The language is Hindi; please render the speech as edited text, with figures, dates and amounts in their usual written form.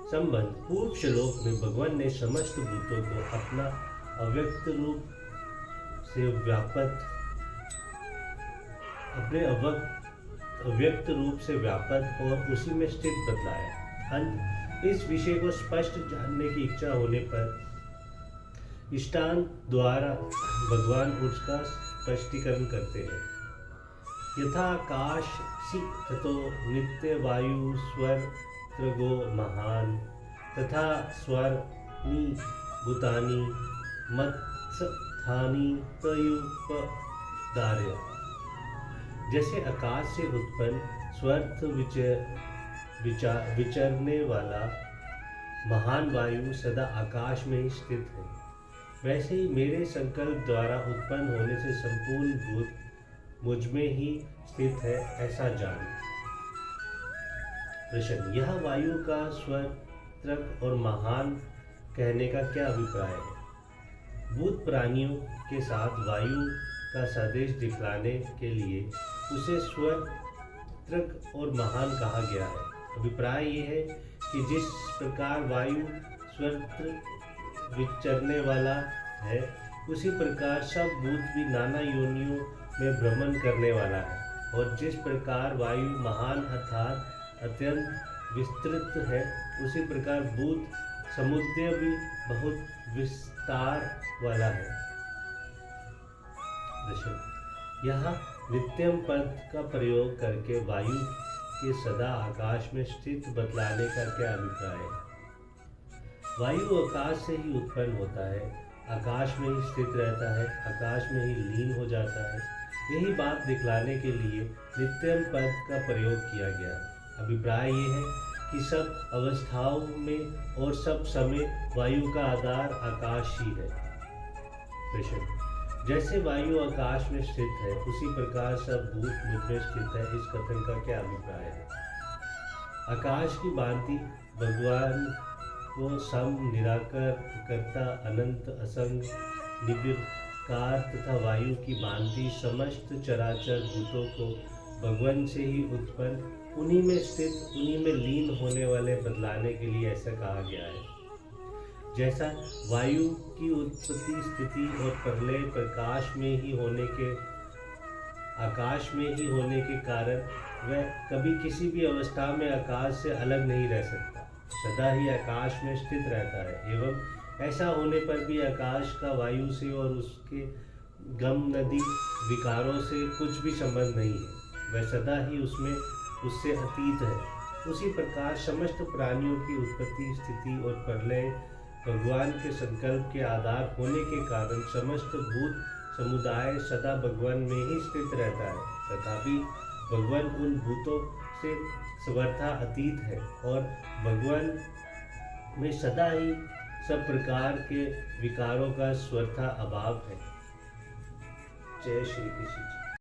संबंध। पूर्व श्लोक में भगवान ने समस्त भूतों को अपना अव्यक्त रूप से अव्यक्त रूप से व्यापक और उसी में स्थित बतलाया। इस विषय को स्पष्ट जानने की इच्छा होने पर इष्टांत द्वारा भगवान उसका स्पष्टीकरण करते हैं। यथाकाशसि ततो नित्य वायु स्वर त्रगो महान तथा स्वर्णी भूतानि मत्स्थानि तयुपदार्य। जैसे आकाश से उत्पन्न स्वर्थ विचरने वाला महान वायु सदा आकाश में ही स्थित है, वैसे ही मेरे संकल्प द्वारा उत्पन्न होने से संपूर्ण भूत मुझ में ही स्थित है, ऐसा जान। प्रश्न। यह वायु का स्वर्त्रक और महान कहने का क्या अभिप्राय है? भूत प्राणियों के साथ वायु का सदेश दिखलाने के लिए उसे स्वर्त्रक और महान कहा गया है। अभिप्राय ये है कि जिस प्रकार वायु स्वर्त्र विचरने वाला है, उसी प्रकार सब भूत भी नाना योनियों में भ्रमण करने वाला है, और जिस प्रकार वायु महान अर्थात अत्यंत विस्तृत है, उसी प्रकार भूत समुद्र भी बहुत विस्तार वाला है। यहाँ नित्यम पद का प्रयोग करके वायु के सदा आकाश में स्थित बतलाने का क्या अभिप्राय है? वायु आकाश से ही उत्पन्न होता है, आकाश में ही स्थित रहता है, आकाश में ही लीन हो जाता है। यही बात दिखलाने के लिए नित्यम पद का प्रयोग किया गया है। अभिप्राय ये है कि सब अवस्थाओं में और सब समय वायु का आधार आकाश ही है। प्रश्न। जैसे वायु आकाश में स्थित है, उसी प्रकार सब भूत मुझ में स्थित है, इस कथन का क्या अभिप्राय है? आकाश की भांति भगवान को सम, निराकर, कर्ता, अनंत, असंग, निर्विकार तथा वायु की भांति समस्त चराचर भूतों को भगवान से ही उत्पन्न, उन्हीं में स्थित, उन्हीं में लीन होने वाले बतलाने के लिए ऐसा कहा गया है। जैसा वायु की उत्पत्ति, स्थिति और प्रलय आकाश में ही होने के कारण वह कभी किसी भी अवस्था में आकाश से अलग नहीं रह सकता, सदा ही आकाश में स्थित रहता है। एवं ऐसा होने पर भी आकाश का वायु से और उसके गम नदी विकारों से कुछ भी संबंध नहीं है, वह सदा ही उससे अतीत है। उसी प्रकार समस्त प्राणियों की उत्पत्ति, स्थिति और प्रलय भगवान के संकल्प के आधार होने के कारण समस्त भूत समुदाय सदा भगवान में ही स्थित रहता है। तथापि भगवान उन भूतों से सर्वथा अतीत है और भगवान में सदा ही सब प्रकार के विकारों का सर्वथा अभाव है। जय श्री कृष्ण।